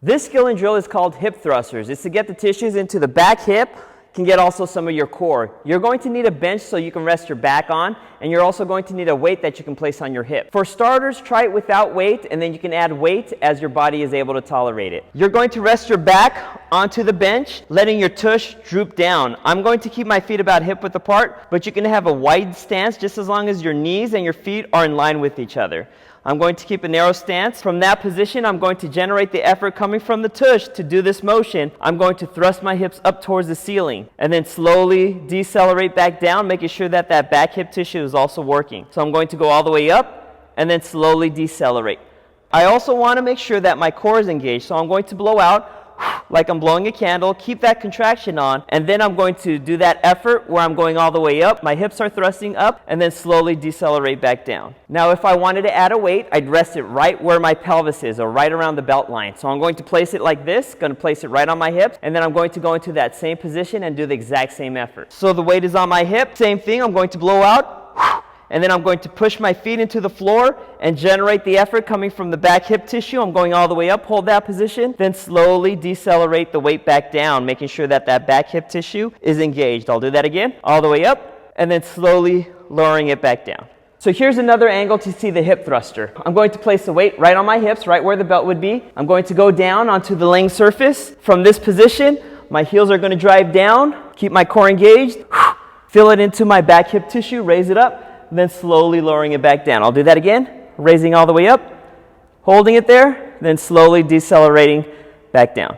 This skill and drill is called hip thrusters. It's to get the tissues into the back hip, can get also some of your core. You're going to need a bench so you can rest your back on, and you're also going to need a weight that you can place on your hip. For starters, try it without weight, and then you can add weight as your body is able to tolerate it. You're going to rest your back onto the bench, letting your tush droop down. I'm going to keep my feet about hip width apart, but you can have a wide stance just as long as your knees and your feet are in line with each other. I'm going to keep a narrow stance. From that position, I'm going to generate the effort coming from the tush to do this motion. I'm going to thrust my hips up towards the ceiling and then slowly decelerate back down, making sure that that back hip tissue is also working. So I'm going to go all the way up and then slowly decelerate. I also want to make sure that my core is engaged, so I'm going to blow out like I'm blowing a candle, keep that contraction on, and then I'm going to do that effort where I'm going all the way up, my hips are thrusting up, and then slowly decelerate back down. Now if I wanted to add a weight, I'd rest it right where my pelvis is, or right around the belt line. So I'm going to place it like this, going to place it right on my hips, and then I'm going to go into that same position and do the exact same effort. So the weight is on my hip, same thing, I'm going to blow out, and then I'm going to push my feet into the floor and generate the effort coming from the back hip tissue. I'm going all the way up, hold that position, then slowly decelerate the weight back down, making sure that that back hip tissue is engaged. I'll do that again, all the way up, and then slowly lowering it back down. So here's another angle to see the hip thruster. I'm going to place the weight right on my hips, right where the belt would be. I'm going to go down onto the laying surface. From this position, my heels are going to drive down, keep my core engaged, fill it into my back hip tissue, raise it up, then slowly lowering it back down. I'll do that again, raising all the way up, holding it there, then slowly decelerating back down.